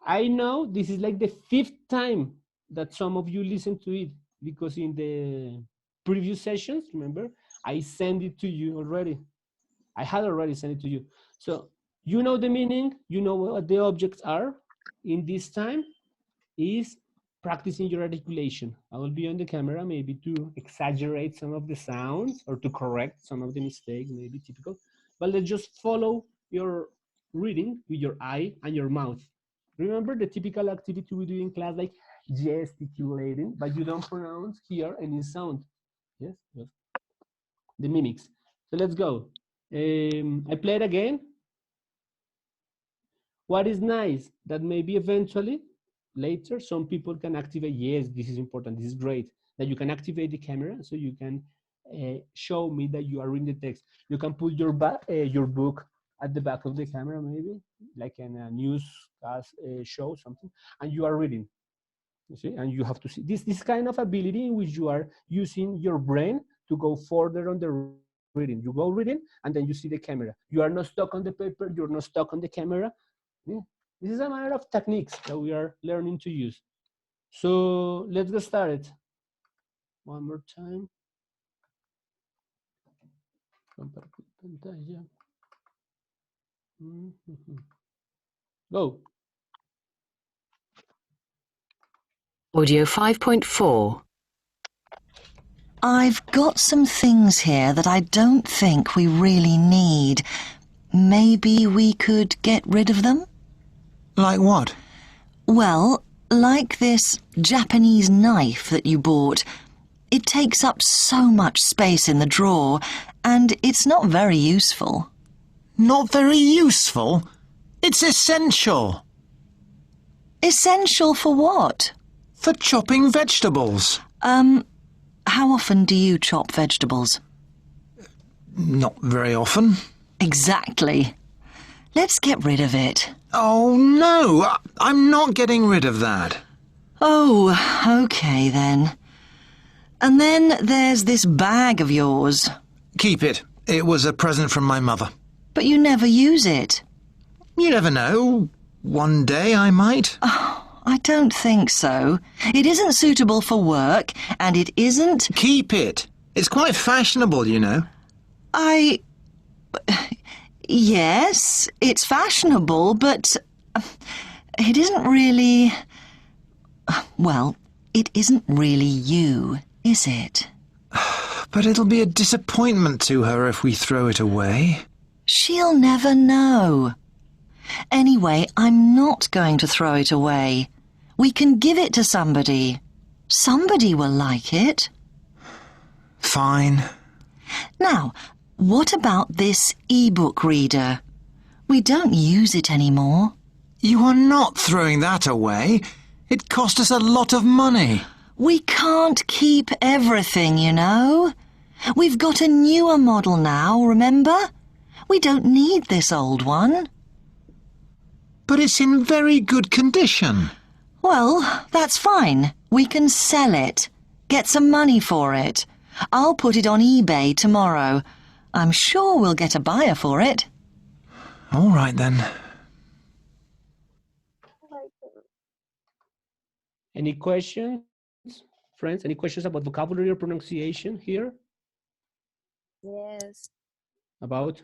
I know this is like the 5th time that some of you listen to it, because in the previous sessions, remember, I sent it to you already. I had already sent it to you. So you know the meaning, you know what the objects are. In this time is practicing your articulation. I will be on the camera maybe to exaggerate some of the sounds or to correct some of the mistakes, maybe typical. But let's just follow your reading with your eye and your mouth. Remember the typical activity we do in class, like gesticulating, but you don't pronounce here any sound. Yes, yes. The mimics. So let's go. I play it again. What is nice that maybe eventually later some people can activate, yes, this is important, this is great, that you can activate the camera so you can show me that you are reading the text. You can put your book at the back of the camera, maybe like in a news show, something, and you are reading. You see, and you have to see this kind of ability in which you are using your brain to go further on the reading. You go reading, and then you see the camera. You are not stuck on the paper. You're not stuck on the camera. Yeah. This is a matter of techniques that we are learning to use. So let's get started. One more time. Compartir pantalla. Go. Audio 5.4. I've got some things here that I don't think we really need. Maybe we could get rid of them? Like what? Well, like this Japanese knife that you bought. It takes up so much space in the drawer, and it's not very useful. Not very useful? It's essential. Essential for what? For chopping vegetables. How often do you chop vegetables? Not very often. Exactly. Let's get rid of it. Oh, no, I'm not getting rid of that. Oh, okay then. And then there's this bag of yours. Keep it. It was a present from my mother. But you never use it. You never know. One day I might. Oh, I don't think so. It isn't suitable for work, and it isn't... Keep it. It's quite fashionable, you know. Yes, it's fashionable, but it isn't really... Well, it isn't really you, is it? But it'll be a disappointment to her if we throw it away. She'll never know. Anyway, I'm not going to throw it away. We can give it to somebody. Somebody will like it. Fine. Now, what about this e-book reader? We don't use it anymore. You are not throwing that away. It cost us a lot of money. We can't keep everything, you know. We've got a newer model now, remember? We don't need this old one. But it's in very good condition. Well, that's fine. We can sell it. Get some money for it. I'll put it on eBay tomorrow. I'm sure we'll get a buyer for it. All right then. Any questions, friends? Any questions about vocabulary or pronunciation here? Yes. About?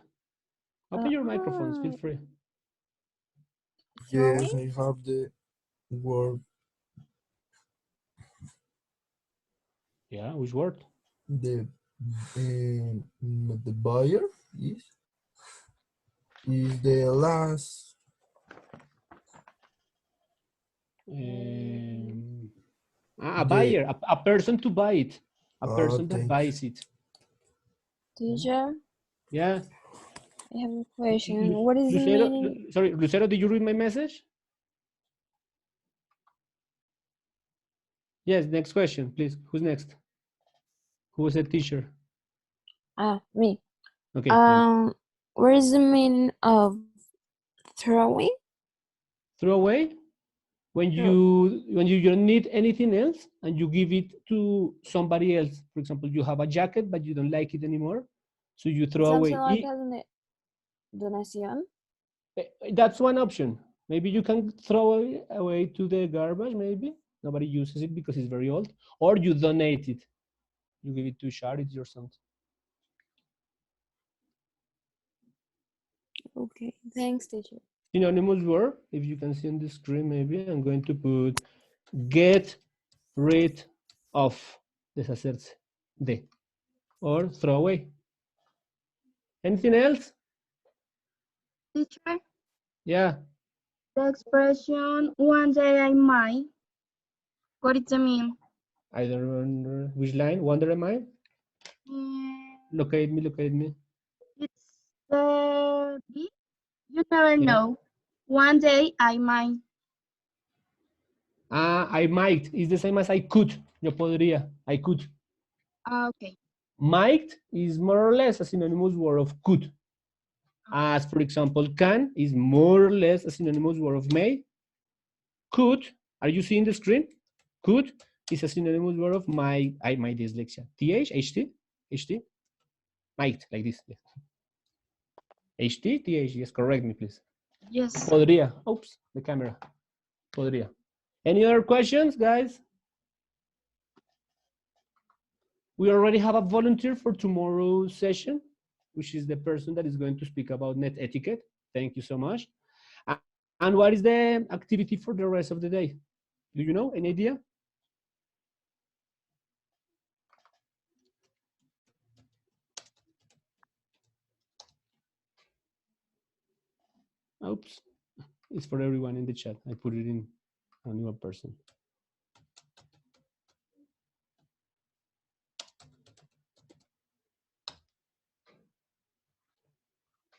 Open your microphones, feel free. Yes, I have the word. Yeah, which word? The buyer is the last. A buyer, a person to buy it. A person that thanks. buys it. Teacher, Yeah. I have a question. What is the Lucero, meaning? sorry, Lucero, did you read my message? Yes, next question, please. Who's next? Who was the teacher? Me. Okay. Yeah. What is the meaning of throwing? Throw away? When you don't need anything else and you give it to somebody else. For example, you have a jacket, but you don't like it anymore. So you throw away. Something like a donation? That's one option. Maybe you can throw it away to the garbage, maybe. Nobody uses it because it's very old. Or you donate it. You give it to charity or something. Okay, thanks, teacher. Synonymous word, if you can see on the screen, maybe I'm going to put get rid of, deshacerse de, or throw away. Anything else? Teacher, Yeah. the expression one day I might, what does it mean? I don't remember which line. Wonder am I? Locate me. It's the you never Yeah. know. One day I might. I might. It's the same as I could. Yo podría. I could. Okay. Might is more or less a synonymous word of could. As for example, can is more or less a synonymous word of may. Could, are you seeing the screen? Could is a synonymous word of might. My dyslexia. TH, HT. Might, like this. HT, TH, yes, correct me, please. Yes. Podría. Oops, the camera. Podría. Any other questions, guys? We already have a volunteer for tomorrow's session, which is the person that is going to speak about net etiquette. Thank you so much. And what is the activity for the rest of the day? Do you know? Any idea? Oops, it's for everyone in the chat. I put it in a new person.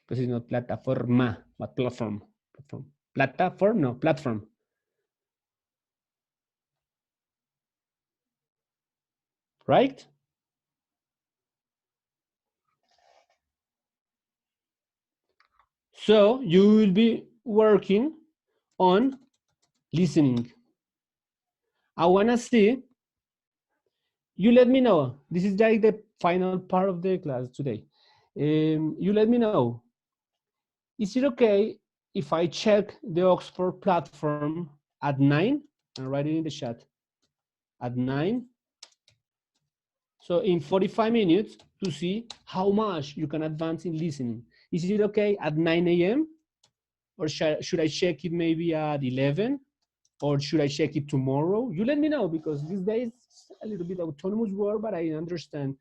Because it's not plataforma, but platform. Platform, no, platform. Right? So you will be working on listening. I want to see, you let me know. This is like the final part of the class today. You let me know. Is it okay if I check the Oxford platform at 9? And write it in the chat. At 9. So in 45 minutes to see how much you can advance in listening. Is it okay at 9 a.m.? Or should I check it maybe at 11? Or should I check it tomorrow? You let me know, because these days a little bit autonomous work, but I understand.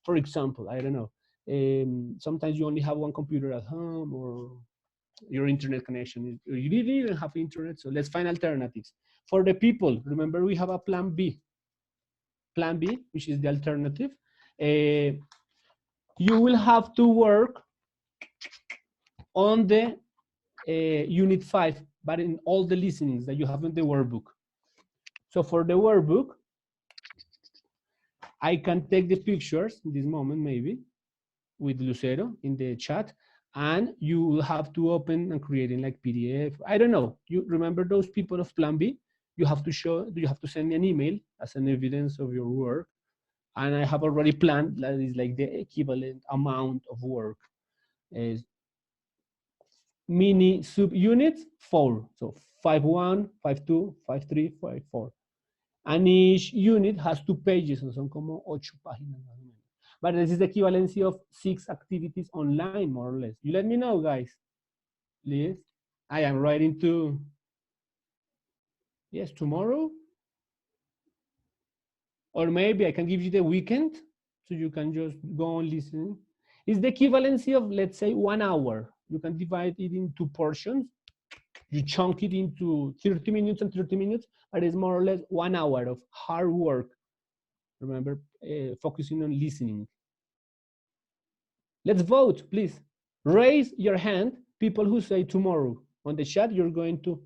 For example, I don't know. Sometimes you only have one computer at home, or your internet connection. You didn't even have internet, so let's find alternatives. For the people, remember we have a plan B. Plan B, which is the alternative. You will have to work on the unit 5, but in all the listenings that you have in the workbook. So for the workbook, I can take the pictures in this moment, maybe, with Lucero in the chat, and you will have to open and creating like PDF. I don't know. You remember those people of Plan B? You have to send me an email as an evidence of your work. And I have already planned that is like the equivalent amount of work. Mini subunits 4. So 5.1, 5.2, 5.3, 5.4. And each unit has 2 pages, so son como 8 páginas. But this is the equivalency of 6 activities online, more or less. You let me know, guys. Please. I am writing to, yes, tomorrow. Or maybe I can give you the weekend, so you can just go and listen. It's the equivalency of, let's say, 1 hour. You can divide it into portions. You chunk it into 30 minutes and 30 minutes, but it's more or less 1 hour of hard work. Remember, focusing on listening. Let's vote, please. Raise your hand, people who say tomorrow. On the chat, you're going to.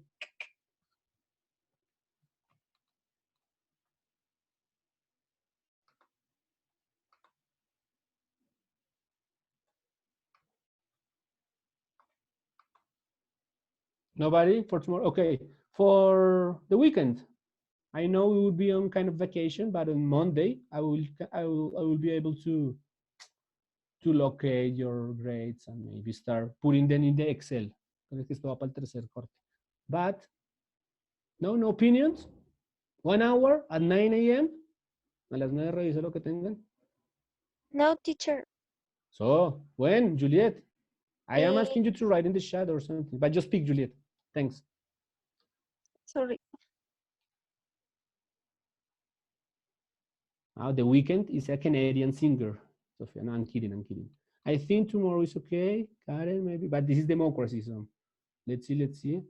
Nobody for tomorrow? Okay, for the weekend. I know we will be on kind of vacation, but on Monday, I will be able to locate your grades and maybe start putting them in the Excel. But no opinions. 1 hour at 9 a.m. A las 9 revisa lo que tengan. No, teacher. So, when, Juliet? I am asking you to write in the chat or something, but just speak, Juliet. Thanks. Sorry. The Weeknd is a Canadian singer. Sophia, no, I'm kidding. I think tomorrow is okay, Karen, maybe, but this is democracy, so let's see.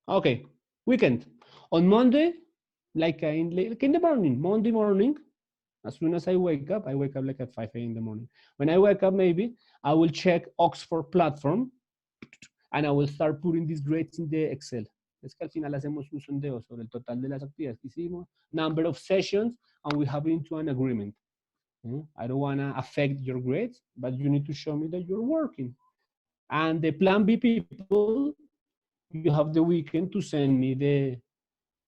Okay, weekend. On Monday, like in the morning, Monday morning, as soon as I wake up like at 5 a.m. in the morning. When I wake up, maybe I will check Oxford platform and I will start putting these grades in the Excel. Es que al final hacemos un sondeo sobre el total de las actividades que hicimos, number of sessions, and we have into an agreement. I don't want to affect your grades, but you need to show me that you're working. And the Plan B people, you have the weekend to send me the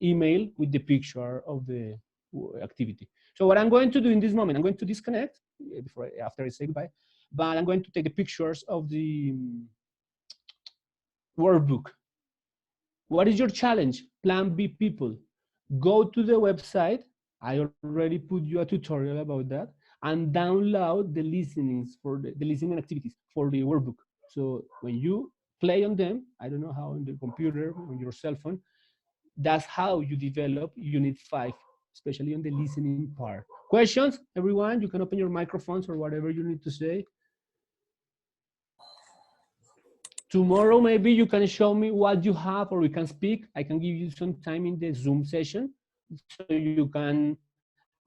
email with the picture of the activity. So what I'm going to do in this moment, I'm going to disconnect after I say goodbye, but I'm going to take the pictures of the workbook. What is your challenge? Plan B people. Go to the website. I already put you a tutorial about that, and download the listenings for the listening activities for the workbook. So when you play on them, I don't know how on the computer, on your cell phone, that's how you develop Unit 5, especially on the listening part. Questions, everyone? You can open your microphones or whatever you need to say. Tomorrow, maybe you can show me what you have, or we can speak. I can give you some time in the Zoom session, so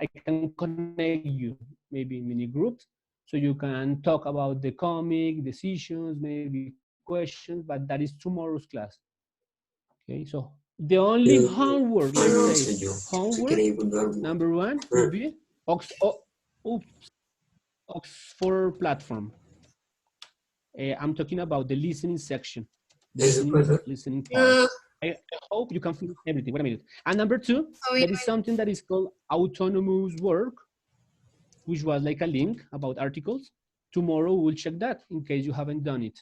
I can connect you, maybe in mini groups, so you can talk about the comic, decisions, maybe questions, but that is tomorrow's class. Okay, so the only homework, let's say, homework, number 1 would be Oxford platform. I'm talking about the listening section, listening part. I hope you can finish everything. Wait a minute. And number 2, there is something that is called autonomous work, which was like a link about articles. Tomorrow we'll check that in case you haven't done it.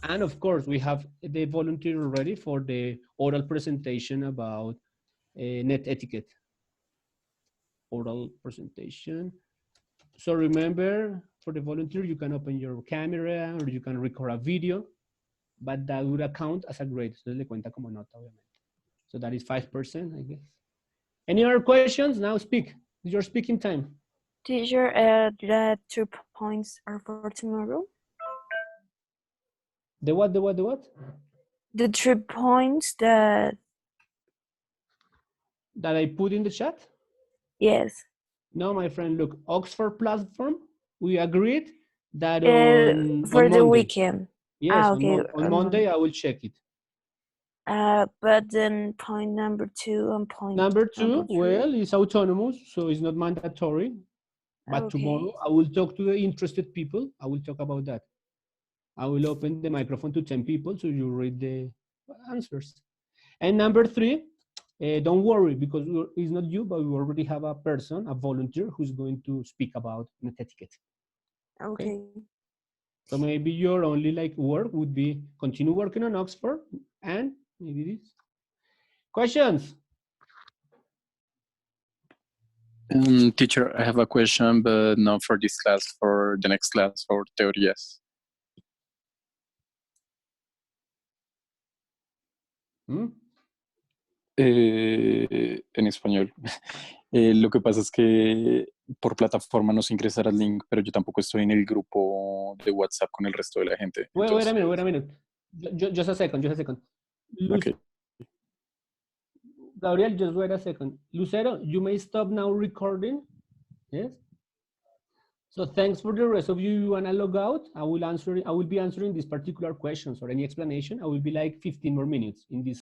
And of course, we have the volunteer already for the oral presentation about net etiquette. Oral presentation. So remember, for the volunteer, you can open your camera or you can record a video, but that would count as a grade. So le cuenta como nota, obviamente. So that is 5%, I guess. Any other questions? Now speak. It's your speaking time. Teacher, the 2 points are for tomorrow. The what? The what? The what? The 3 points that. That I put in the chat? Yes. No, my friend, look, Oxford platform, we agreed that on for the Monday. weekend. Yes, okay. on Monday I will check it. But then point number 2 and point Number 2, 3. well, it's autonomous, so it's not mandatory. But Okay. tomorrow I will talk to the interested people. I will talk about that. I will open the microphone to 10 people so you read the answers. And number 3, don't worry, because it's not you, but we already have a person, a volunteer, who's going to speak about net etiquette. Okay. So maybe your only work would be continue working on Oxford and maybe this. Questions? Teacher, I have a question, but not for this class, for the next class, for teorías. En español. Lo que pasa es que por plataforma no sé ingresar al link, pero yo tampoco estoy en el grupo de WhatsApp con el resto de la gente. Wait a minute. Just a second. Okay. Gabriel, just wait a second. Lucero, you may stop now recording. Yes. So thanks for the rest of you. You wanna log out? I will be answering these particular questions or any explanation. I will be like 15 more minutes in this